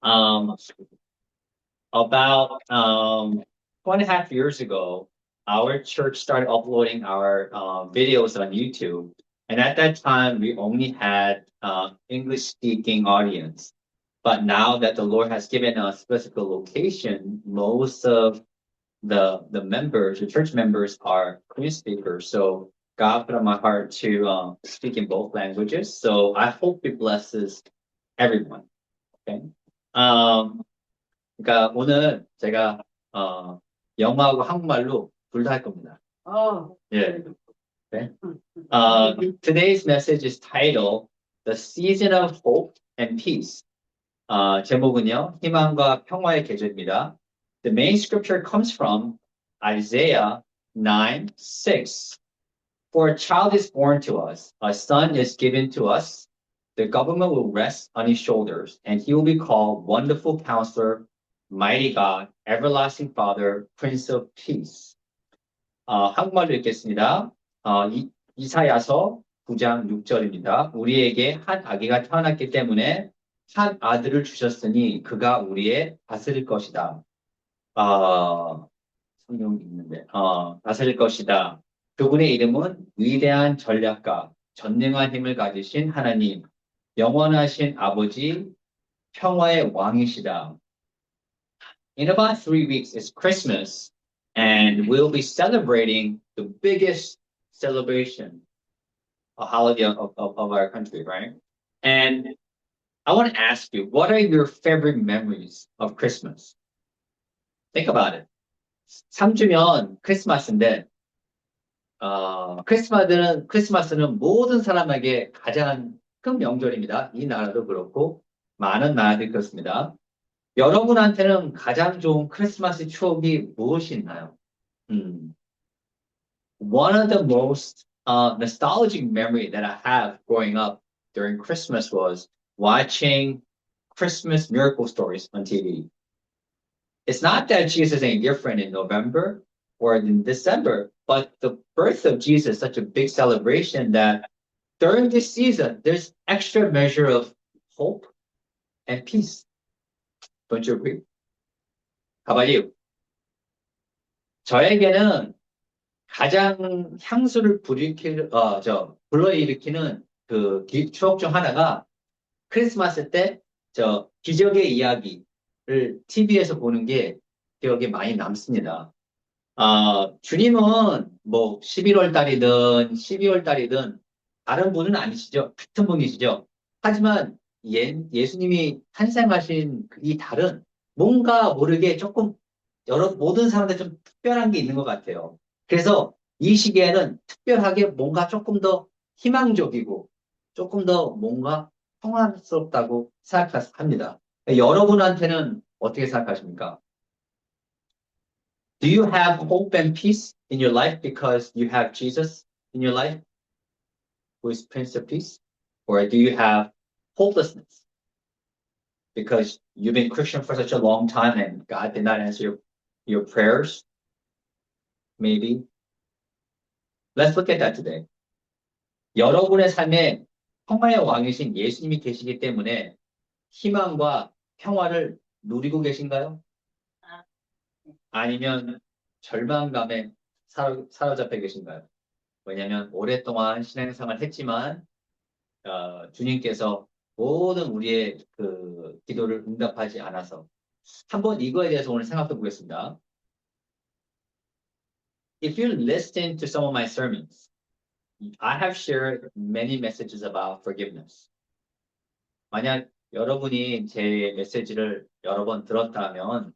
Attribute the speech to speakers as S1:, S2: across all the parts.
S1: Um, about 2.5 years ago, our church started uploading our videos on YouTube. And at that time, we only had English speaking audience. But now that the Lord has given us physical location, most of the members, the church members are Korean speakers. So God put on my heart to speak in both languages. So I hope it blesses everyone. Okay. Um, 그러니까 오늘 제가 영어하고 한국말로 둘 다 할 겁니다. 예. 네. Today's message is titled The Season of Hope and Peace. 제목은요, 희망과 평화의 계절입니다. The main scripture comes from Isaiah 9:6. For a child is born to us, a son is given to us. The government will rest on his shoulders, and he will be called Wonderful Counselor, Mighty God, Everlasting Father, Prince of Peace. 한국말로 읽겠습니다. 이사야서 9장 6절입니다. 우리에게 한 아기가 태어났기 때문에 한 아들을 주셨으니 그가 우리의 다스릴 것이다. 성경 있는데, 다스릴 것이다. 그분의 이름은 위대한 전략가, 전능한 힘을 가지신 하나님, 영원하신 아버지, 평화의 왕이시다. In about 3 weeks, it's Christmas, and we'll be celebrating the biggest celebration, a holiday of our country, right? And I want to ask you, what are your favorite memories of Christmas? Think about it. 3주면 크리스마스인데, 크리스마스는 모든 사람에게 가장 큰 명절입니다. 이 나라도 그렇고, 많은 나라들이 그렇습니다. 여러분한테는 가장 좋은 크리스마스 추억이 무엇이 있나요? One of the most nostalgic memory that I have growing up during Christmas was watching Christmas miracle stories on TV. It's not that Jesus ain't different in November or in December, but the birth of Jesus is such a big celebration that during this season, there's extra measure of hope and peace. Don't you agree? How about you? 저에게는 가장 향수를 불러일으키는 그 추억 중 하나가 크리스마스 때 기적의 이야기를 TV에서 보는 게 기억에 많이 남습니다. 주님은 뭐 11월 달이든 12월 달이든 다른 분은 아니시죠? 같은 분이시죠? 하지만 예수님이 탄생하신 이 달은 뭔가 모르게 조금 모든 사람들 좀 특별한 게 있는 것 같아요. 그래서 이 시기에는 특별하게 뭔가 조금 더 희망적이고 조금 더 뭔가 평안스럽다고 생각합니다. 여러분한테는 어떻게 생각하십니까? Do you have hope and peace in your life because you have Jesus in your life, who is Prince of Peace? Or do you have hopelessness because you've been Christian for such a long time and God did not answer your prayers? Maybe. Let's look at that today. 여러분의 삶에 평화의 왕이신 예수님이 계시기 때문에 희망과 평화를 누리고 계신가요? 아니면 절망감에 사로잡혀 계신가요? 왜냐하면 오랫동안 신앙생활을 했지만 주님께서 모든 우리의 그 기도를 응답하지 않아서 한번 이거에 대해서 오늘 생각해 보겠습니다. If you listen to some of my sermons, I have shared many messages about forgiveness. 만약 여러분이 제 메시지를 여러 번 들었다면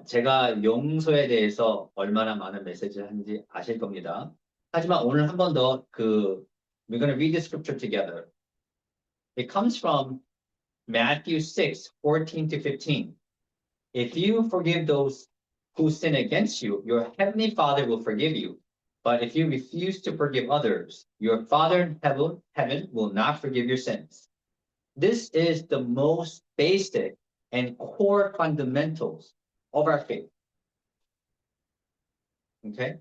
S1: 제가 용서에 대해서 얼마나 많은 메시지를 하는지 아실 겁니다. 하지만 오늘 한 번 더 we're going to read the scripture together. It comes from Matthew 6:14 to 15. If you forgive those who sin against you, your heavenly Father will forgive you. But if you refuse to forgive others, your Father in heaven will not forgive your sins. This is the most basic and core fundamentals of our faith. Okay?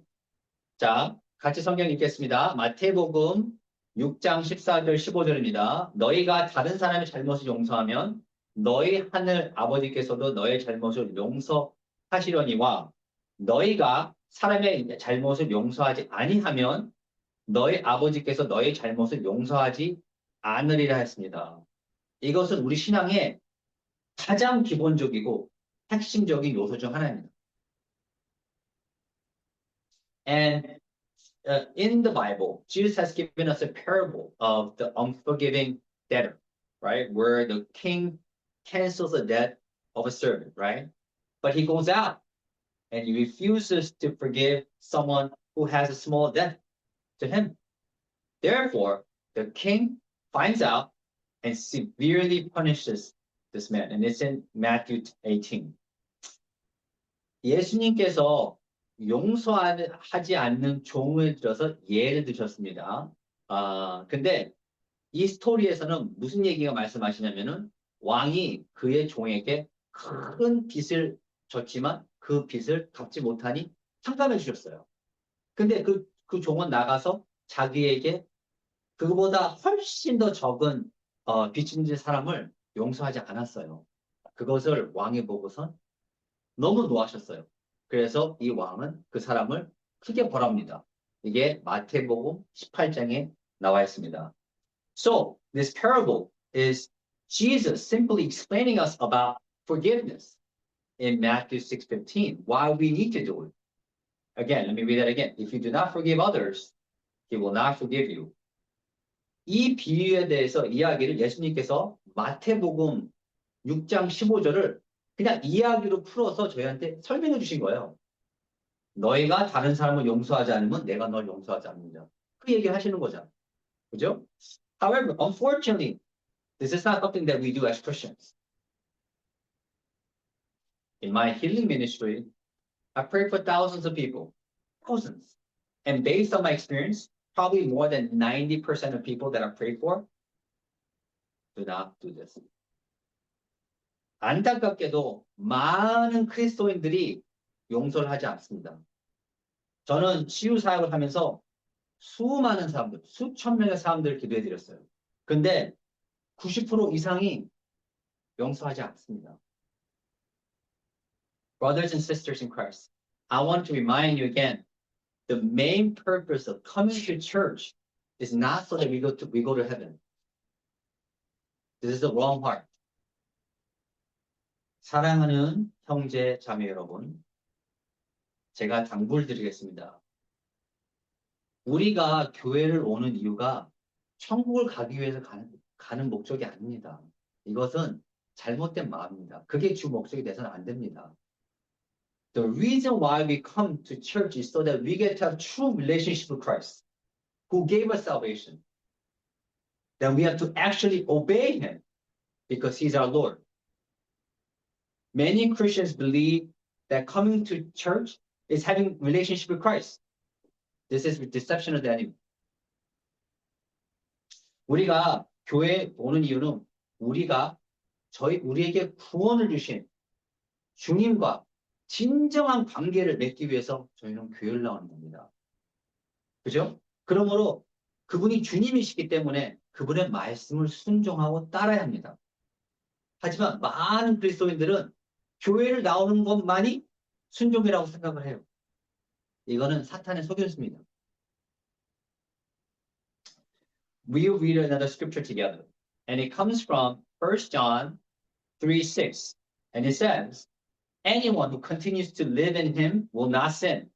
S1: 자, 같이 성경 읽겠습니다. 마태복음 6장 14절 15절입니다. 너희가 다른 사람의 잘못을 용서하면 너희 하늘 아버지께서도 너의 잘못을 용서하시려니와 너희가 사람의 잘못을 용서하지 아니하면 너희 아버지께서 너희 잘못을 용서하지 않으리라 했습니다. 이것은 우리 신앙의 가장 기본적이고 핵심적인 요소 중 하나입니다. And in the Bible, Jesus has given us a parable of the unforgiving debtor, right? Where the king cancels the debt of a servant, right? But he goes out and he refuses to forgive someone who has a small debt to him. Therefore, the king finds out and severely punishes this man. And it's in Matthew 18. 예수님께서 용서하지 않는 종을 들어서 예를 드셨습니다. 근데 이 스토리에서는 무슨 얘기가 말씀하시냐면은 왕이 그의 종에게 큰 빚을 졌지만 그 빚을 갚지 못하니 상감해 주셨어요. 근데 그 종은 나가서 자기에게 그보다 훨씬 더 적은 빚진 사람을 용서하지 않았어요. 그것을 왕이 보고선 너무 노하셨어요. 그래서 이 왕은 그 사람을 크게 벌합니다. 이게 마태복음 18장에 나와 있습니다. So, this parable is Jesus simply explaining us about forgiveness in Matthew 6:15, why we need to do it. Again, let me read that again. If you do not forgive others, he will not forgive you. 이 비유에 대해서 이야기를 예수님께서 마태복음 6장 15절을 그냥 이야기로 풀어서 저희한테 설명해 주신 거예요. 너희가 다른 사람을 용서하지 않으면 내가 널 용서하지 않는다. 그 얘기 하시는 거잖아. 그죠? However, unfortunately, this is not something that we do as Christians. In my healing ministry, I pray for thousands of people. Thousands. And based on my experience, probably more than 90% of people that I pray for do not do this. 안타깝게도 많은 그리스도인들이 용서를 하지 않습니다. 저는 치유 사역을 하면서 수많은 사람들, 수천 명의 사람들을 기도해 드렸어요. 근데 90% 이상이 용서하지 않습니다. Brothers and sisters in Christ, I want to remind you again, the main purpose of coming to church is not so that we go to heaven. This is the wrong heart. 사랑하는 형제 자매 여러분, 제가 당부를 드리겠습니다. 우리가 교회를 오는 이유가 천국을 가기 위해서 가는 목적이 아닙니다. 이것은 잘못된 마음입니다. 그게 주 목적이 돼서는 안 됩니다. The reason why we come to church is so that we get to have true relationship with Christ, who gave us salvation. Then we have to actually obey him because he's our Lord. Many Christians believe that coming to church is having relationship with Christ. This is deception of the enemy. 우리가 교회에 오는 이유는 우리에게 구원을 주신 주님과 진정한 관계를 맺기 위해서 저희는 교회를 나오는 겁니다. 그죠? 그러므로 그분이 주님이시기 때문에 그분의 말씀을 순종하고 따라야 합니다. 하지만 많은 그리스도인들은 교회를 나오는 것만이 순종이라고 생각을 해요. 이거는 사탄의 속임수입니다. We'll read another scripture together. And it comes from 1 John 3:6. And it says, anyone who continues to live in him will not sin.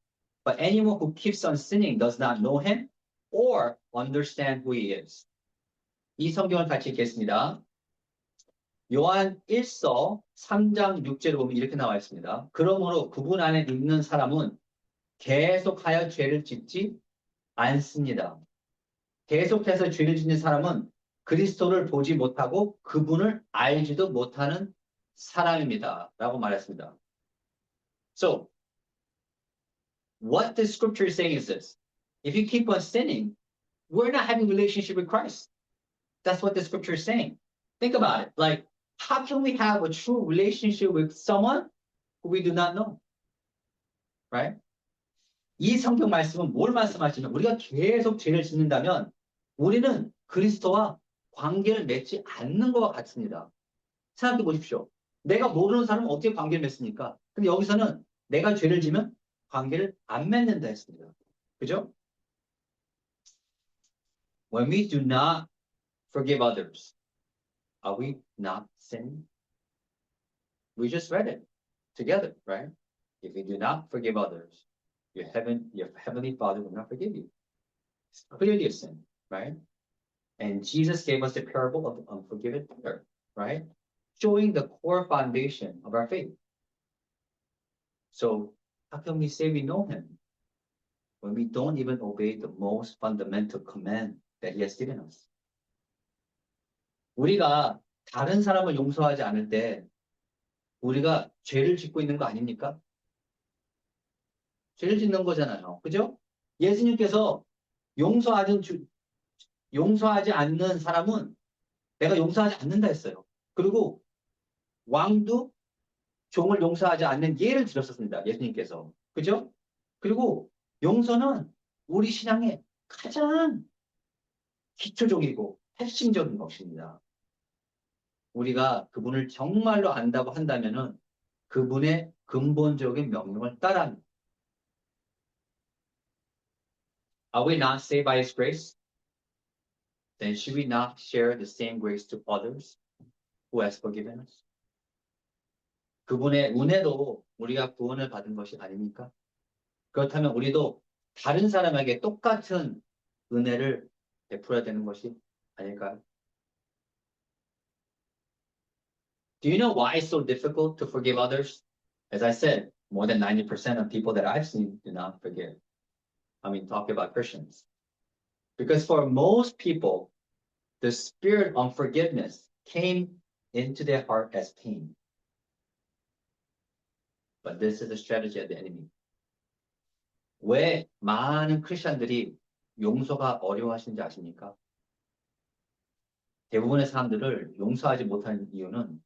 S1: But anyone who keeps on sinning does not know him or understand who he is. 이 성경을 같이 읽겠습니다. 요한 1서 3장 6절을 보면 이렇게 나와 있습니다. 그러므로 그분 안에 있는 사람은 계속하여 죄를 짓지 않습니다. 계속해서 죄를 짓는 사람은 그리스도를 보지 못하고 그분을 알지도 못하는 사람입니다. 라고 말했습니다. So, what the scripture is saying is this. If you keep on sinning, we're not having a relationship with Christ. That's what the scripture is saying. Think about it. Like, how can we have a true relationship with someone who we do not know? Right? 이 성경 말씀은 뭘 말씀하시냐면 우리가 계속 죄를 짓는다면 우리는 그리스도와 관계를 맺지 않는 것과 같습니다.
S2: 생각해 보십시오. 내가 모르는 사람은 어떻게 관계를 맺습니까? 근데 여기서는 내가 죄를 지면 관계를 안 맺는다 했습니다. 그죠? When we do not forgive others, are we not sinning? We just read it together, right? If you do not forgive others, your heavenly Father will not forgive you. It's clearly a sin, right? And Jesus gave us the parable of the unforgiven brother, right? Showing the core foundation of our faith. So how can we say we know him when we don't even obey the most fundamental command that he has given us? 우리가 다른 사람을 용서하지 않을 때 우리가 죄를 짓고 있는 거 아닙니까? 죄를 짓는 거잖아요. 그죠? 예수님께서 용서하지 않는 사람은 내가 용서하지 않는다 했어요. 그리고 왕도 종을 용서하지 않는 예를 들었었습니다. 예수님께서. 그죠? 그리고 용서는 우리 신앙의 가장 기초적이고 핵심적인 것입니다. 우리가 그분을 정말로 안다고 한다면은 그분의 근본적인 명령을 따라합니다. Are we not saved by His grace? Then should we not share the same grace to others who has forgiven us? 그분의 은혜로 우리가 구원을 받은 것이 아닙니까? 그렇다면 우리도 다른 사람에게 똑같은 은혜를 베풀어야 되는 것이 아닐까요? Do you know why it's so difficult to forgive others? As I said, more than 90% of people that I've seen do not forgive. I mean, talk about Christians. Because for most people, the spirit of forgiveness came into their heart as pain. But this is a strategy of the enemy. 왜 많은 크리스천들이 용서가 어려워하시는지 아십니까? 대부분의 사람들을 용서하지 못하는 이유는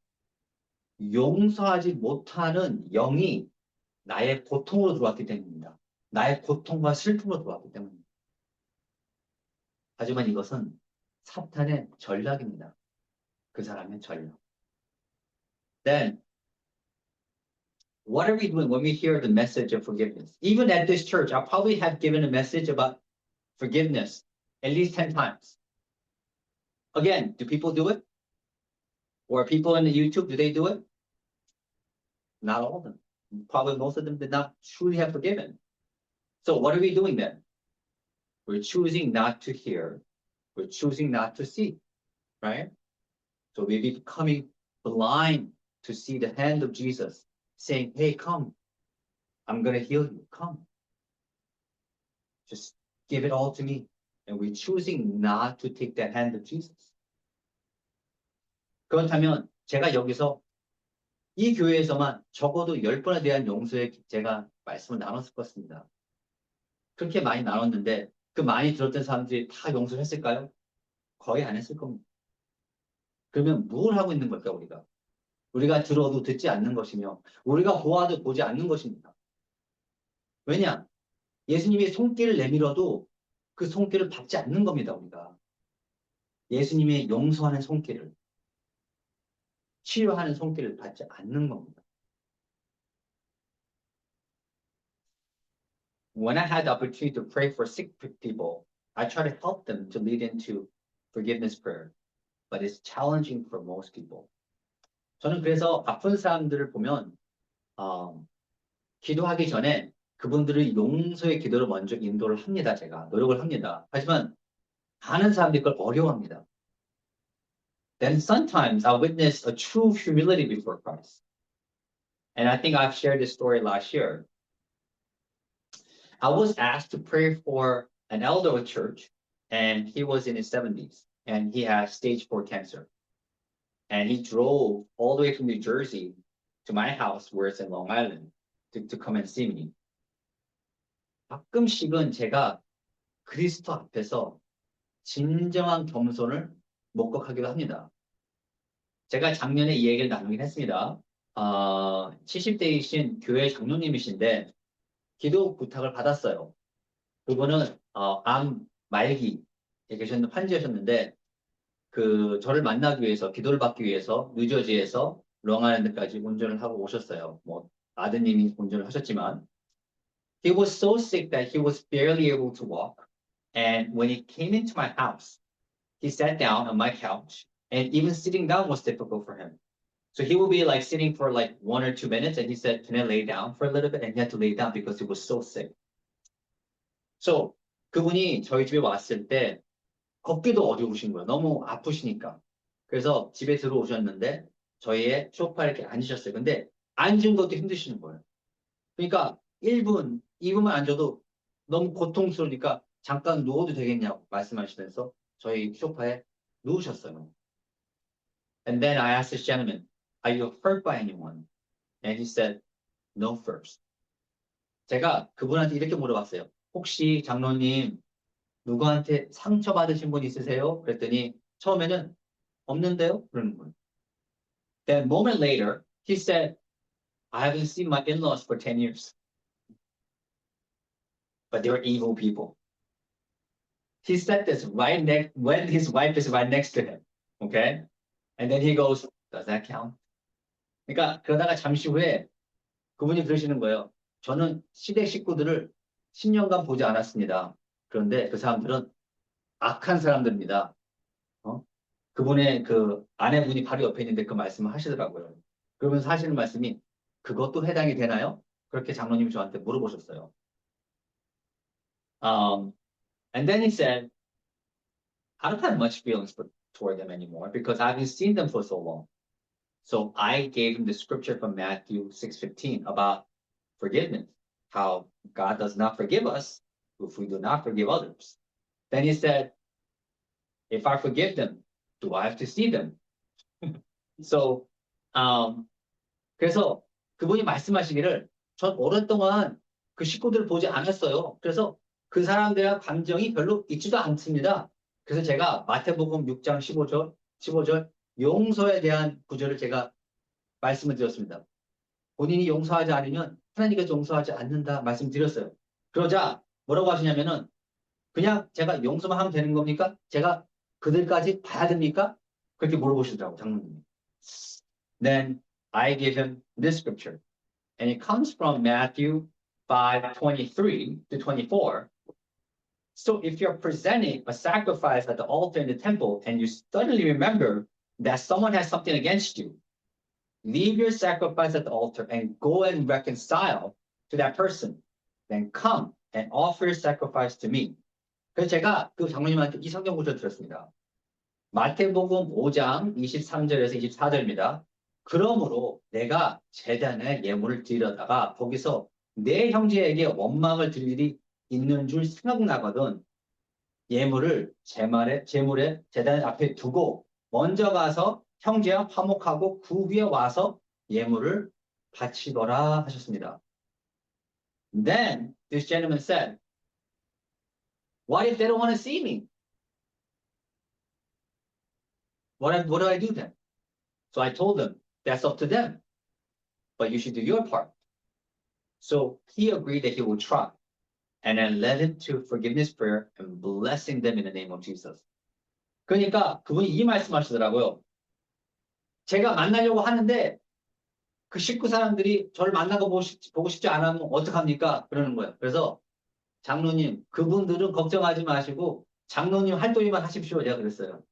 S2: 용서하지 못하는 영이 나의 고통으로 들어왔기 때문입니다. 나의 고통과 슬픔으로 들어왔기 때문입니다. 하지만 이것은 사탄의 전략입니다. 그 사람의 전략. Then, what are we doing when we hear the message of forgiveness? Even at this church, I'll probably have given a message about forgiveness at least 10 times. Again, do people do it? Or people in the YouTube, do they do it? Not all of them. Probably most of them did not truly have forgiven. So what are we doing then? We're choosing not to hear. We're choosing not to see, right? So we're becoming blind to see the hand of Jesus saying, hey, come. I'm going to heal you. Come. Just give it all to me. And we're choosing not to take the hand of Jesus. 그렇다면 제가 여기서 이 교회에서만 적어도 10번에 대한 용서에 제가 말씀을 나눴을 것입니다. 그렇게 많이 나눴는데 그 많이 들었던 사람들이 다 용서를 했을까요? 거의 안 했을 겁니다. 그러면 뭘 하고 있는 걸까 우리가? 우리가 들어도 듣지 않는 것이며 우리가 보아도 보지 않는 것입니다. 왜냐? 예수님이 손길을 내밀어도 그 손길을 받지 않는 겁니다. 우리가. 예수님의 용서하는 손길을 치유하는 손길을 받지 않는 겁니다. When I had the opportunity to pray for sick people, I try to help them to lead into forgiveness prayer. But it's challenging for most people. 저는 그래서 아픈 사람들을 보면 기도하기 전에 그분들의 용서의 기도를 먼저 인도를 합니다. 제가 노력을 합니다. 하지만 많은 사람들이 그걸 어려워합니다. Then sometimes I witness a true humility before Christ. And I think I've shared this story last year. I was asked to pray for an elder of church, and he was in his 70s, and he had stage 4 cancer. And he drove all the way from New Jersey to my house, where it's in Long Island, to come and see me. 가끔씩은 제가 그리스도 앞에서 진정한 겸손을 목격하기도 합니다. 제가 작년에 이 얘기를 나누긴 했습니다. 70대이신 교회 장로님이신데 기도 부탁을 받았어요. 그분은 암 말기에 계셨는 환자셨는데 저를 만나기 위해서, 기도를 받기 위해서, 뉴저지에서 롱아일랜드까지 운전을 하고 오셨어요. 뭐, 아드님이 운전을 하셨지만, he was so sick that he was barely able to walk. And when he came into my house, he sat down on my couch, and even sitting down was difficult for him. So he would be like sitting for like 1 or 2 minutes, and he said, "Can I lay down for a little bit?" And he had to lay down because he was so sick. So 그분이 저희 집에 왔을 때 걷기도 어려우신 거예요. 너무 아프시니까. 그래서 집에 들어오셨는데 저희의 소파에 이렇게 앉으셨어요. 근데 앉은 것도 힘드시는 거예요. 그러니까 1분, 2분만 앉아도 너무 고통스러우니까 잠깐 누워도 되겠냐고 말씀하시면서 저희 소파에 누우셨어요. And then I asked this gentleman, "Are you hurt by anyone?" And he said, "No first." 제가 그분한테 이렇게 물어봤어요. 혹시 장로님 누구한테 상처받으신 분 있으세요? 그랬더니 처음에는 없는데요? 그러는 거예요. Then a moment later, he said, "I haven't seen my in-laws for 10 years. But they're evil people." He said this right next when his wife is right next to him. Okay? And then he goes, "Does that count?" 그러니까 그러다가 잠시 후에 그분이 그러시는 거예요. 저는 시댁 식구들을 10년간 보지 않았습니다. 그런데 그 사람들은 악한 사람들입니다. 어? 그분의 그 아내분이 바로 옆에 있는데 그 말씀을 하시더라고요. 그러면서 하시는 말씀이 그것도 해당이 되나요? 그렇게 장로님이 저한테 물어보셨어요. And then he said, "I don't have much feelings toward them anymore because I haven't seen them for so long." So I gave him the scripture from Matthew 6:15 about forgiveness, how God does not forgive us if we do not forgive others. Then he said, "If I forgive them, do I have to see them?" So, 그래서 그분이 말씀하시기를 전 오랫동안 그 식구들을 보지 않았어요. 그래서 그 사람들의 감정이 별로 있지도 않습니다. 그래서 제가 마태복음 6장 15절 용서에 대한 구절을 제가 말씀을 드렸습니다. 본인이 용서하지 않으면 하나님께서 용서하지 않는다 말씀드렸어요. 그러자 뭐라고 하시냐면은 그냥 제가 용서만 하면 되는 겁니까? 제가 그들까지 봐야 됩니까? 그렇게 물어보시더라고 장로님이. Then I gave him this scripture. And it comes from Matthew 5:23 to 24. So if you're presenting a sacrifice at the altar in the temple and you suddenly remember that someone has something against you, leave your sacrifice at the altar and go and reconcile to that person. Then come and offer your sacrifice to me. 그래서 제가 그 장로님한테 이 성경 구절 드렸습니다. 마태복음 5장 23절에서 24절입니다. 그러므로 내가 제단에 예물을 드리려다가 거기서 내 형제에게 원망을 들 일이 있는 줄 생각나거든 예물을 제물에 제단 앞에 두고 먼저 가서 형제와 화목하고 그 후에 와서 예물을 바치더라 하셨습니다. Then this gentleman said, "What if they don't want to see me? What do I do then?" So I told him, "That's up to them, but you should do your part." So he agreed that he would try. And I led him to forgiveness prayer and blessing them in the name of Jesus. 그러니까 그분이 이 말씀하시더라고요. 제가 만나려고 하는데 그 식구 사람들이 저를 만나고 보고 싶지 않으면 어떡합니까? 그러는 거예요. 그래서 장로님, 그분들은 걱정하지 마시고 장로님 활동만 하십시오. 제가 그랬어요.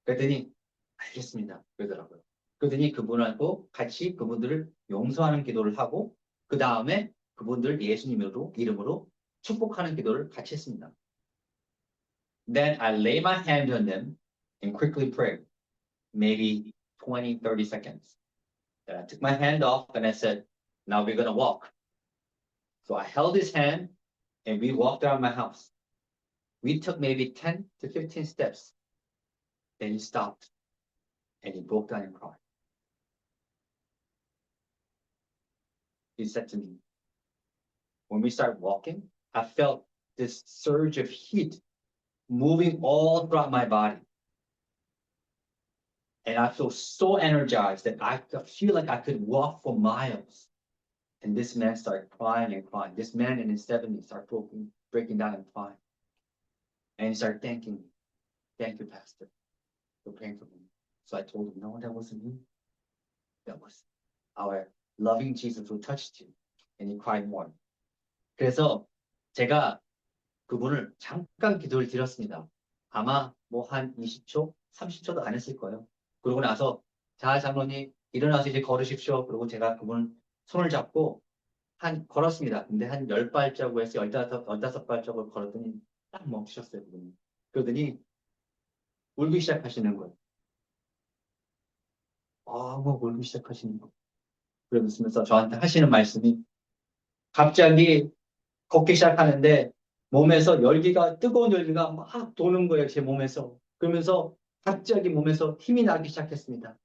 S2: 그랬더니 알겠습니다. 그러더라고요. 그러더니 그분하고 같이 그분들을 용서하는 기도를 하고 그 다음에 그분들 예수님으로 이름으로 축복하는 기도를 같이 했습니다. Then I lay my hand on them and quickly prayed, maybe 20, 30 seconds. Then I took my hand off and I said, "Now we're going to walk." So I held his hand and we walked around my house. We took maybe 10 to 15 steps. Then he stopped and he broke down and cried. He said to me, when we started walking, I felt this surge of heat moving all throughout my body. And I feel so energized that I feel like I could walk for miles. And this man started crying and crying. This man in his 70s started breaking down and crying. And he started thanking me. "Thank you, Pastor. were praying for me. So I told him, no, that wasn't me. That was our loving Jesus who touched you. And he cried more. 그래서 제가 그분을 잠깐 기도를 드렸습니다. 아마 뭐 한 20초, 30초도 안 했을 거예요. 그러고 나서 자, 장로님 일어나서 이제 걸으십시오. 그리고 제가 그분 손을 잡고 걸었습니다. 근데 한 10발자국에서 15발자국을 걸었더니 딱 멈추셨어요. 그분이. 그러더니 울기 시작하시는 거예요. 뭐 울기 시작하시는 거예요. 그러면서 저한테 하시는 말씀이 갑자기 걷기 시작하는데 몸에서 뜨거운 열기가 막 도는 거예요. 제 몸에서. 그러면서 갑자기 몸에서 힘이 나기 시작했습니다.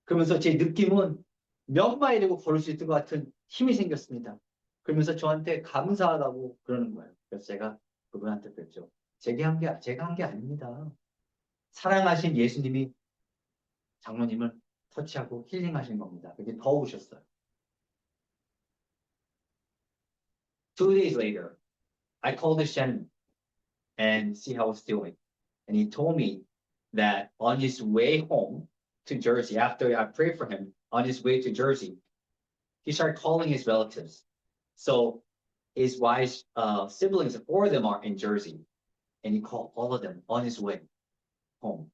S2: 그러면서 제 느낌은 몇 마일이고 걸을 수 있을 것 같은 힘이 생겼습니다. 그러면서 저한테 감사하다고 그러는 거예요. 그래서 제가 그분한테 그랬죠. 제가 한 게 아닙니다. 사랑하신 예수님이 장로님을 터치하고 힐링하신 겁니다. 그게 더 오셨어요. 2 days later, I called this gentleman and see how he's doing. And he told me that on his way home to Jersey, after I prayed for him, on his way to Jersey, he started calling his relatives. So his wife's siblings, 4 of them are in Jersey. And he called all of them on his way home.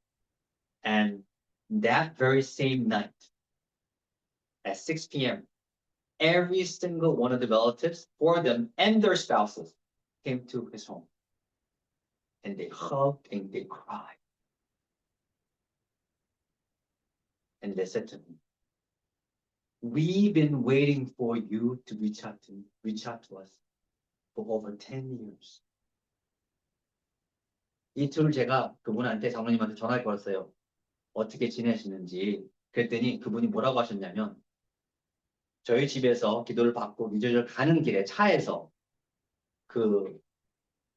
S2: And that very same night, at 6 p.m., every single one of the relatives, 4 of them and their spouses, came to his home. And they hugged and they cried. And they said to me, we've been waiting for you to reach out to us for over 10 years. 이틀을 제가 그분한테 장로님한테 전화를 걸었어요. 어떻게 지내시는지. 그랬더니 그분이 뭐라고 하셨냐면 저희 집에서 기도를 받고 뉴저지를 가는 길에 차에서 그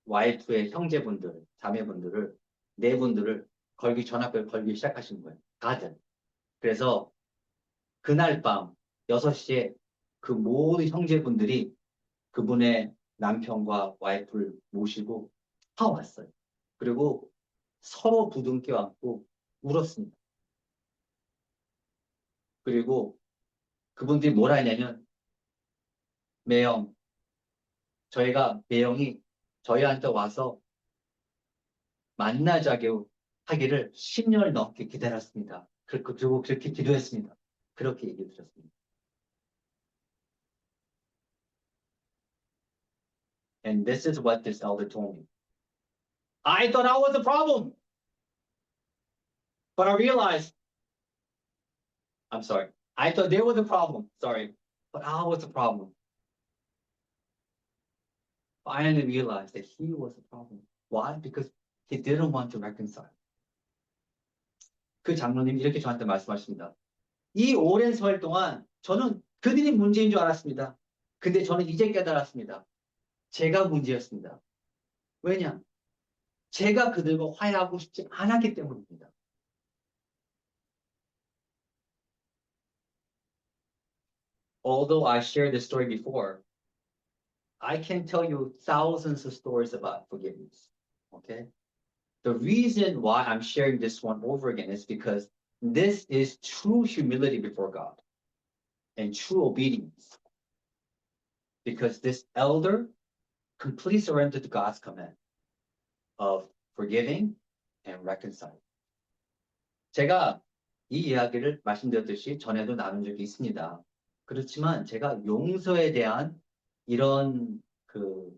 S2: 와이프의 형제분들, 자매분들을 4분들을 전화를 걸기 시작하신 거예요. 다들. 그래서 그날 밤 6시에 그 모든 형제분들이 그분의 남편과 와이프를 모시고 다 왔어요. 그리고 서로 부둥켜 안고 울었습니다. 그리고 그분들이 뭐라 했냐면 매형, 매형이 저희한테 와서 만나자고 하기를 10년을 넘게 기다렸습니다. 그리고 그렇게 기도했습니다. 그렇게 얘기 드렸습니다. And this is what this elder told me. I thought I was the problem. But I realized, I'm sorry, I thought they were the problem. Sorry. But I was the problem. Finally realized that he was the problem. Why? Because he didn't want to reconcile. 그 장로님이 이렇게 저한테 말씀하십니다. 이 오랜 세월 동안 저는 그들이 문제인 줄 알았습니다. 근데 저는 이제 깨달았습니다. 제가 문제였습니다. 왜냐? 제가 그들과 화해하고 싶지 않았기 때문입니다. Although I shared this story before, I can tell you thousands of stories about forgiveness. Okay? The reason why I'm sharing this one over again is because this is true humility before God and true obedience. Because this elder completely surrendered to God's command of forgiving and reconciling. 제가 이 이야기를 말씀드렸듯이 전에도 나눈 적이 있습니다. 그렇지만 제가 용서에 대한 이런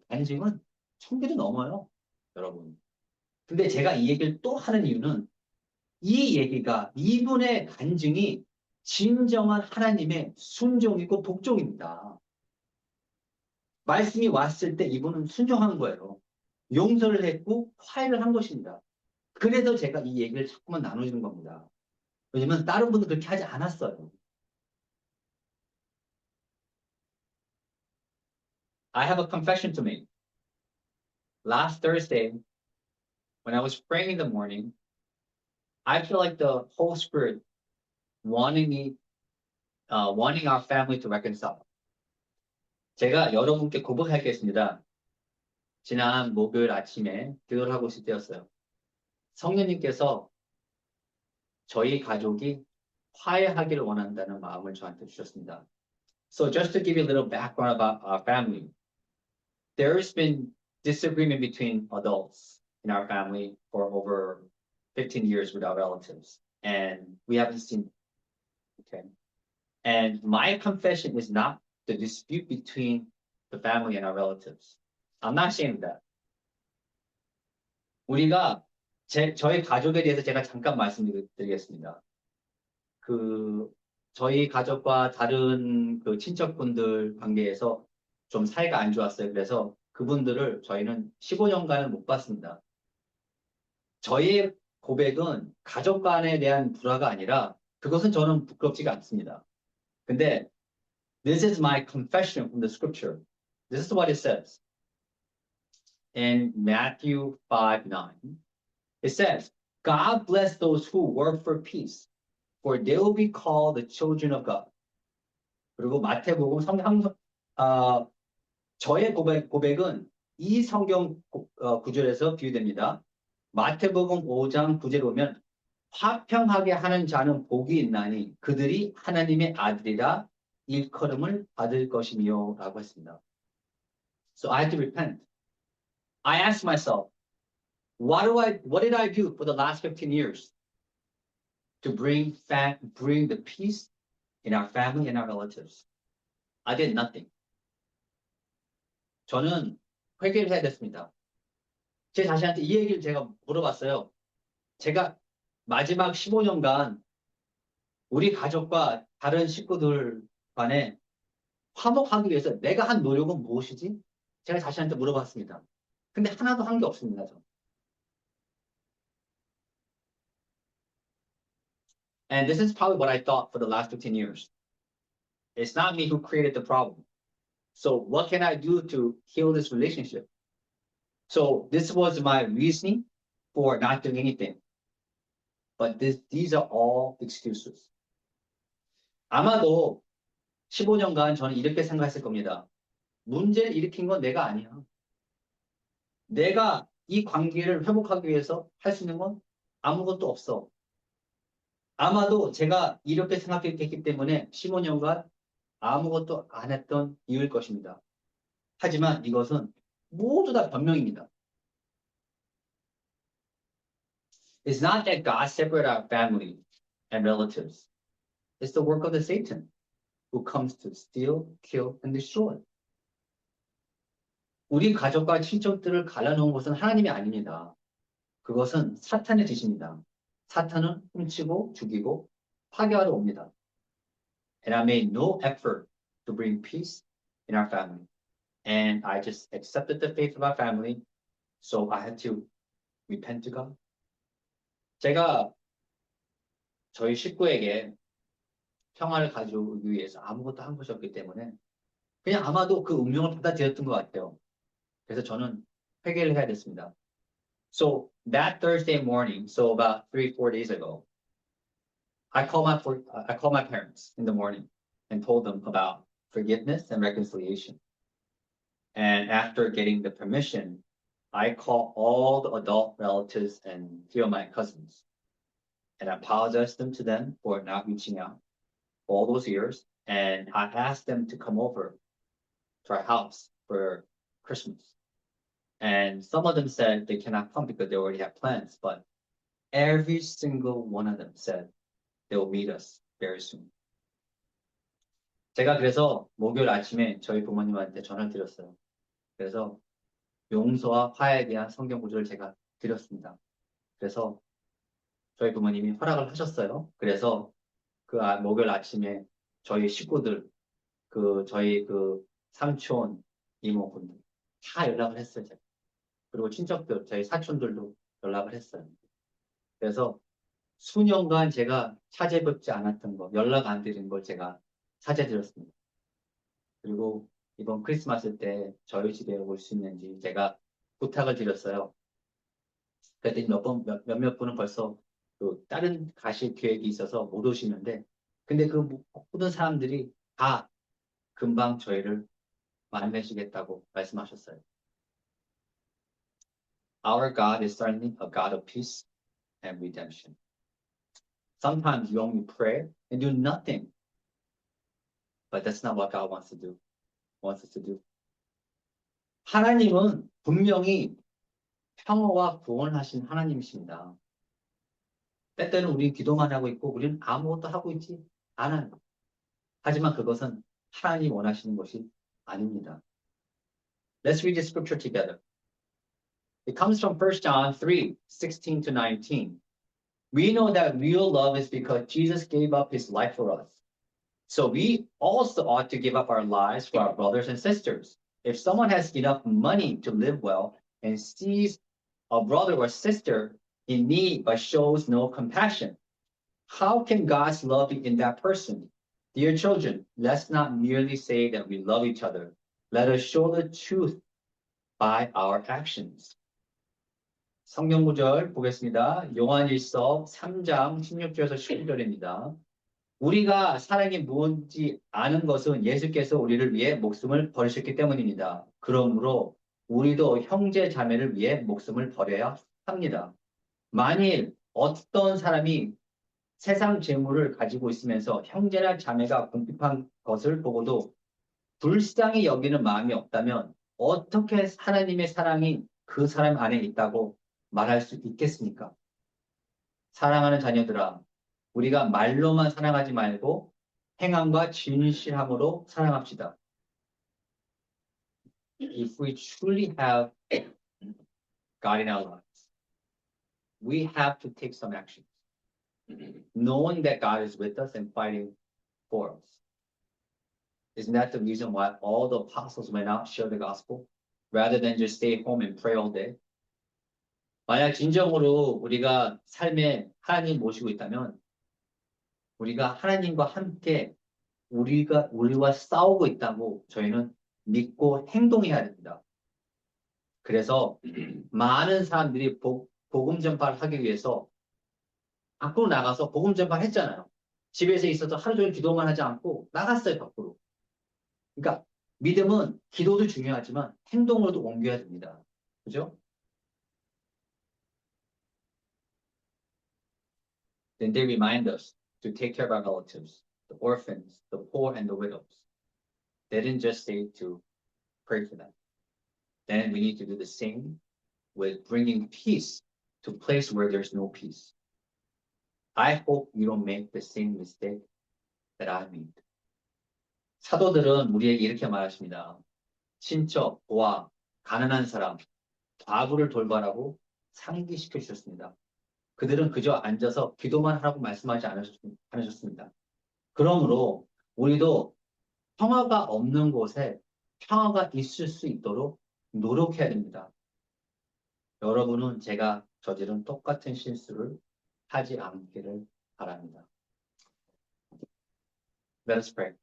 S2: 간증은 1000개도 넘어요, 여러분. 근데 제가 이 얘기를 또 하는 이유는 이 얘기가 이분의 간증이 진정한 하나님의 순종이고 복종입니다. 말씀이 왔을 때 이분은 순종한 거예요. 용서를 했고 화해를 한 것입니다. 그래서 제가 이 얘기를 자꾸만 나눠주는 겁니다. 왜냐면 다른 분은 그렇게 하지 않았어요. I have a confession to make. Last Thursday, when I was praying in the morning, I feel like the Holy Spirit wanting our family to reconcile. 제가 여러분께 고백하겠습니다. 지난 목요일 아침에 기도를 하고 있을 때였어요. 성령님께서 저희 가족이 화해하기를 원한다는 마음을 저한테 주셨습니다. So just to give you a little background about our family, there's been disagreement between adults in our family for over 15 years with our relatives, and we haven't seen, okay? And my confession is not the dispute between the family and our relatives. I'm not saying that. 우리가 저희 가족에 대해서 제가 잠깐 말씀드리겠습니다. 저희 가족과 다른 그 친척분들 관계에서 좀 사이가 안 좋았어요. 그래서 그분들을 저희는 15년간은 못 봤습니다. 저희의 고백은 가족 간에 대한 불화가 아니라 그것은 저는 부끄럽지가 않습니다. 근데 this is my confession from the scripture. This is what it says. In Matthew 5:9, it says, God bless those who work for peace, for they will be called the children of God. 그리고 마태복음 저의 고백은 이 성경 구절에서 비유됩니다. 마태복음 5장 9절에 보면 화평하게 하는 자는 복이 있나니 그들이 하나님의 아들이라 일컬음을 받을 것이며 라고 했습니다. So I had to repent. I asked myself, what did I do for the last 15 years to bring the peace in our family and our relatives? I did nothing. 저는 회개를 해야 됐습니다. 제 자신한테 이 얘기를 제가 물어봤어요. 제가 마지막 15년간 우리 가족과 다른 식구들 간에 화목하기 위해서 내가 한 노력은 무엇이지? 제가 자신한테 물어봤습니다. 근데 하나도 한 게 없습니다. 저. And this is probably what I thought for the last 15 years. It's not me who created the problem. So what can I do to heal this relationship? So this was my reasoning for not doing anything. But these are all excuses. 아마도 15년간 저는 이렇게 생각했을 겁니다. 문제를 일으킨 건 내가 아니야. 내가 이 관계를 회복하기 위해서 할 수 있는 건 아무것도 없어. 아마도 제가 이렇게 생각했기 때문에 15년간 아무것도 안 했던 이유일 것입니다. 하지만 이것은 모두 다 변명입니다. It's not that God separated our family and relatives. It's the work of the Satan who comes to steal, kill, and destroy. 우리 가족과 친척들을 갈라놓은 것은 하나님이 아닙니다. 그것은 사탄의 짓입니다. 사탄은 훔치고 죽이고 파괴하러 옵니다. And I made no effort to bring peace in our family. And I just accepted the faith of our family. So I had to repent to God. 제가 저희 식구에게 평화를 가져오기 위해서 아무것도 한 것이 없기 때문에 그냥 아마도 그 운명을 받아들였던 것 같아요. 그래서 저는 회개를 해야 됐습니다. So that Thursday morning, so about 3-4 days ago, I called my parents in the morning and told them about forgiveness and reconciliation. And after getting the permission, I called all the adult relatives and few of my cousins and I apologized to them for not reaching out all those years. And I asked them to come over to our house for Christmas. And some of them said they cannot come because they already have plans, but every single one of them said they will meet us very soon. 제가 그래서 목요일 아침에 저희 부모님한테 전화를 드렸어요. 그래서 용서와 화해에 대한 성경 구절을 제가 드렸습니다. 그래서 저희 부모님이 허락을 하셨어요. 그래서 목요일 아침에 저희 식구들, 저희 삼촌, 이모분들 다 연락을 했어요. 제가. 그리고 친척들, 저희 사촌들도 연락을 했어요. 그래서 수년간 제가 찾아뵙지 않았던 거, 연락 안 드린 걸 제가 찾아드렸습니다. 그리고 이번 크리스마스 때 저희 집에 올 수 있는지 제가 부탁을 드렸어요. 그랬더니 몇몇 분은 벌써 다른 가실 계획이 있어서 못 오시는데, 근데 그 모든 사람들이 다 금방 저희를 만나시겠다고 말씀하셨어요. Our God is certainly a God of peace and redemption. Sometimes you only pray and do nothing. But that's not what God wants us to do. 하나님은 분명히 평화와 구원하신 하나님이십니다. 때때는 우리 기도만 하고 있고 우리는 아무것도 하고 있지 않아요. 하지만 그것은 하나님이 원하시는 것이 아닙니다. Let's read the scripture together. It comes from 1 John 3, 16 to 19. We know that real love is because Jesus gave up his life for us. So we also ought to give up our lives for our brothers and sisters. If someone has enough money to live well and sees a brother or sister in need but shows no compassion, how can God's love be in that person? Dear children, let's not merely say that we love each other. Let us show the truth by our actions. 성경 구절 보겠습니다. 요한일서 3장 16절에서 17절입니다. 우리가 사랑이 뭔지 아는 것은 예수께서 우리를 위해 목숨을 버리셨기 때문입니다. 그러므로 우리도 형제 자매를 위해 목숨을 버려야 합니다. 만일 어떤 사람이 세상 재물을 가지고 있으면서 형제나 자매가 궁핍한 것을 보고도 불쌍히 여기는 마음이 없다면 어떻게 하나님의 사랑이 그 사람 안에 있다고 말할 수 있겠습니까? 사랑하는 자녀들아, 우리가 말로만 사랑하지 말고 행함과 진실함으로 사랑합시다. If we truly have God in our lives, we have to take some actions, knowing that God is with us and fighting for us. Isn't that the reason why all the apostles went out and shared the gospel rather than just stay home and pray all day? 만약 진정으로 우리가 삶에 하나님 모시고 있다면 우리가 하나님과 함께 우리와 싸우고 있다고 저희는 믿고 행동해야 됩니다. 그래서 많은 사람들이 복음 전파를 하기 위해서 밖으로 나가서 복음 전파를 했잖아요. 집에서 있어서 하루 종일 기도만 하지 않고 나갔어요, 밖으로. 그러니까 믿음은 기도도 중요하지만 행동으로도 옮겨야 됩니다. 그죠? Then they remind us to take care of our relatives, the orphans, the poor, and the widows. They didn't just say to pray for them. Then we need to do the same with bringing peace to a place where there's no peace. I hope you don't make the same mistake that I made. 사도들은 우리에게 이렇게 말하십니다. 친척, 고아, 가난한 사람, 과부를 돌봐라고 상기시켜 주셨습니다. 그들은 그저 앉아서 기도만 하라고 말씀하지 않으셨습니다. 그러므로 우리도 평화가 없는 곳에 평화가 있을 수 있도록 노력해야 됩니다. 여러분은 제가 저지른 똑같은 실수를 하지 않기를 바랍니다. Let us pray.